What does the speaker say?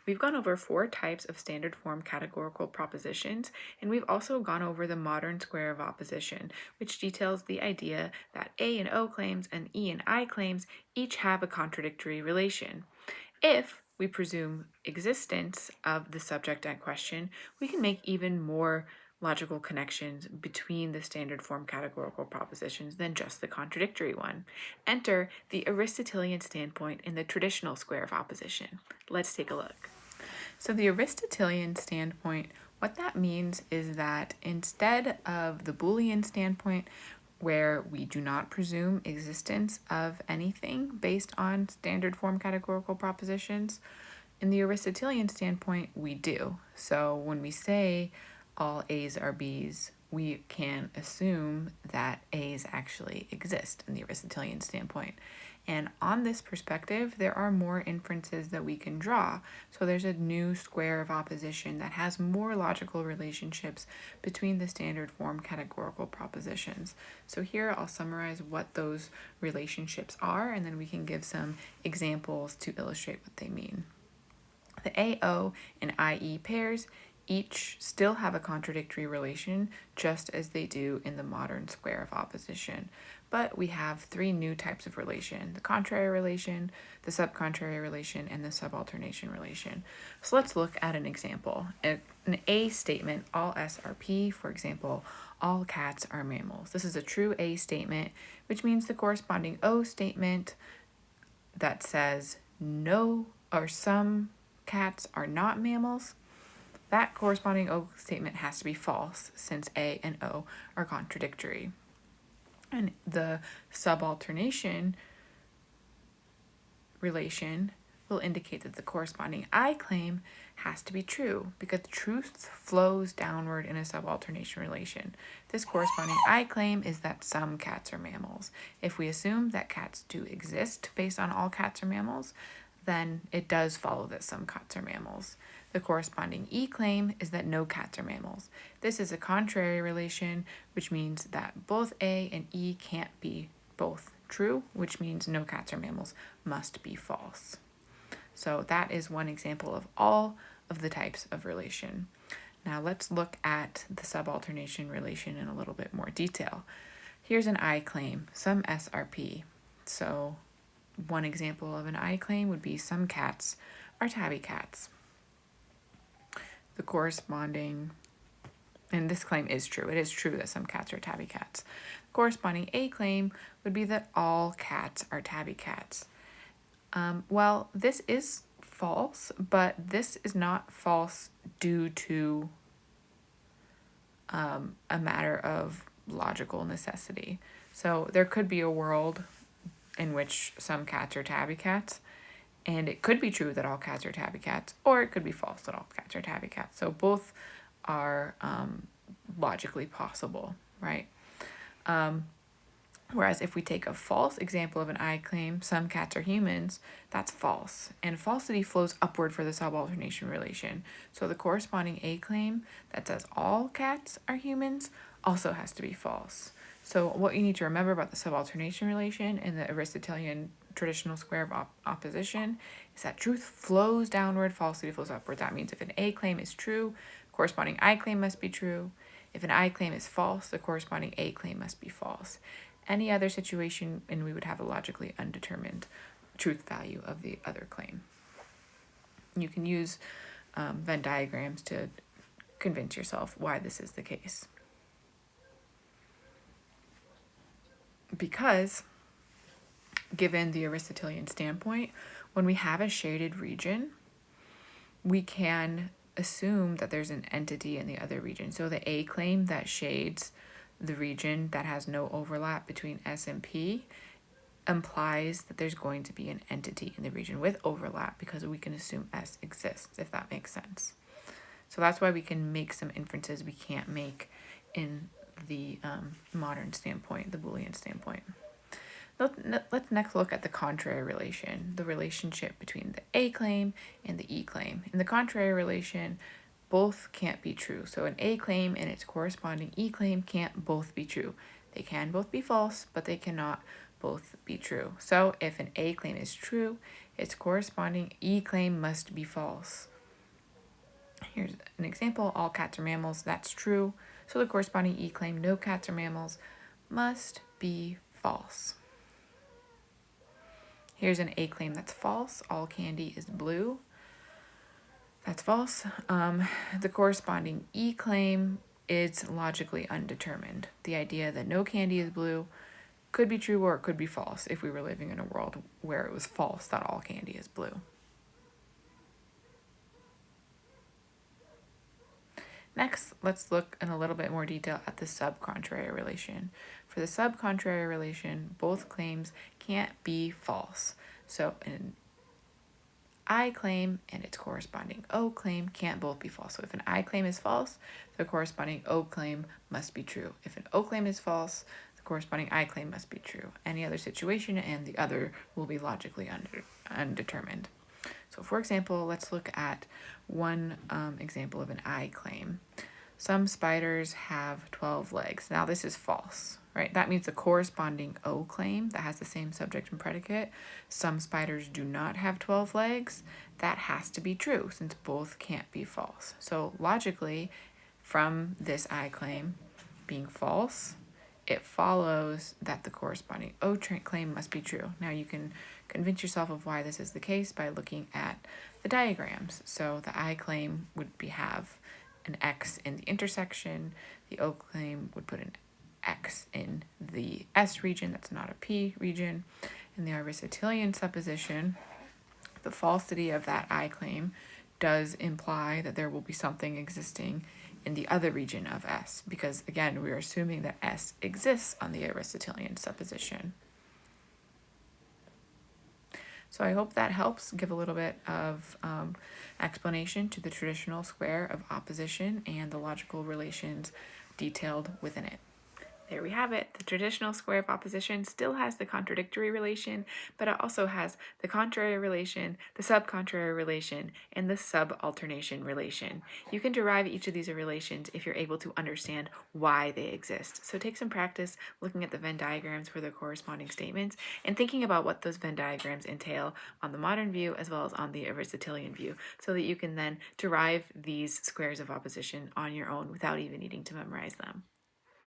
We've gone over 4 types of standard form categorical propositions, and we've also gone over the modern square of opposition, which details the idea that A and O claims and E and I claims each have a contradictory relation. If we presume existence of the subject at question, we can make even more logical connections between the standard form categorical propositions than just the contradictory one. Enter the Aristotelian standpoint in the traditional square of opposition. Let's take a look. So the Aristotelian standpoint, what that means is that instead of the Boolean standpoint, where we do not presume existence of anything based on standard form categorical propositions, in the Aristotelian standpoint, we do. So when we say all A's are B's, we can assume that A's actually exist in the Aristotelian standpoint. And on this perspective, there are more inferences that we can draw. So there's a new square of opposition that has more logical relationships between the standard form categorical propositions. So here I'll summarize what those relationships are, and then we can give some examples to illustrate what they mean. The AO and IE pairs each still have a contradictory relation, just as they do in the modern square of opposition. But we have 3 new types of relation: the contrary relation, the subcontrary relation, and the subalternation relation. So let's look at an example. An A statement, all S are P, for example, all cats are mammals. This is a true A statement, which means the corresponding O statement that says no or some cats are not mammals, that corresponding O statement has to be false since A and O are contradictory. And the subalternation relation will indicate that the corresponding I claim has to be true because truth flows downward in a subalternation relation. This corresponding I claim is that some cats are mammals. If we assume that cats do exist based on all cats are mammals, then it does follow that some cats are mammals. The corresponding E claim is that no cats are mammals. This is a contrary relation, which means that both A and E can't be both true, which means no cats are mammals must be false. So that is one example of all of the types of relation. Now let's look at the subalternation relation in a little bit more detail. Here's an I claim, some S are P. So one example of an I claim would be some cats are tabby cats. The corresponding, and this claim is true, it is true that some cats are tabby cats. The corresponding A claim would be that all cats are tabby cats. Well, this is false, but this is not false due to a matter of logical necessity. So there could be a world in which some cats are tabby cats, and it could be true that all cats are tabby cats, or it could be false that all cats are tabby cats. So both are logically possible, right? Whereas if we take a false example of an I claim, some cats are humans, that's false. And falsity flows upward for the subalternation relation. So the corresponding A claim that says all cats are humans also has to be false. So what you need to remember about the subalternation relation in the Aristotelian traditional square of opposition is that truth flows downward, falsity flows upward. That means if an A claim is true, corresponding I claim must be true. If an I claim is false, the corresponding A claim must be false. Any other situation, and we would have a logically undetermined truth value of the other claim. You can use Venn diagrams to convince yourself why this is the case. Because, given the Aristotelian standpoint, when we have a shaded region, we can assume that there's an entity in the other region. So the A claim that shades the region that has no overlap between S and P implies that there's going to be an entity in the region with overlap because we can assume S exists, if that makes sense. So that's why we can make some inferences we can't make in the modern standpoint, the Boolean standpoint. Let's next look at the contrary relation, the relationship between the A claim and the E claim. In the contrary relation, both can't be true. So an A claim and its corresponding E claim can't both be true. They can both be false, but they cannot both be true. So if an A claim is true, its corresponding E claim must be false. Here's an example, all cats are mammals, that's true. So the corresponding E claim, no cats are mammals, must be false. Here's an A claim that's false, all candy is blue. That's false. The corresponding E claim is logically undetermined. The idea that no candy is blue could be true or it could be false if we were living in a world where it was false that all candy is blue. Next, let's look in a little bit more detail at the sub-contrary relation. For the sub-contrary relation, both claims can't be false. So an I claim and its corresponding O claim can't both be false. So if an I claim is false, the corresponding O claim must be true. If an O claim is false, the corresponding I claim must be true. Any other situation and the other will be logically undetermined. So for example, let's look at one example of an I claim. Some spiders have 12 legs. Now this is false, right? That means the corresponding O claim that has the same subject and predicate, some spiders do not have 12 legs, that has to be true since both can't be false. So logically, from this I claim being false, it follows that the corresponding O claim must be true. Now you can convince yourself of why this is the case by looking at the diagrams. So the I claim would have an X in the intersection. The O claim would put an X in the S region, that's not a P region. In the Aristotelian supposition, the falsity of that I claim does imply that there will be something existing in the other region of S, because again, we are assuming that S exists on the Aristotelian supposition. So I hope that helps give a little bit of explanation to the traditional square of opposition and the logical relations detailed within it. There we have it. The traditional square of opposition still has the contradictory relation, but it also has the contrary relation, the subcontrary relation, and the subalternation relation. You can derive each of these relations if you're able to understand why they exist. So take some practice looking at the Venn diagrams for their corresponding statements and thinking about what those Venn diagrams entail on the modern view as well as on the Aristotelian view, so that you can then derive these squares of opposition on your own without even needing to memorize them.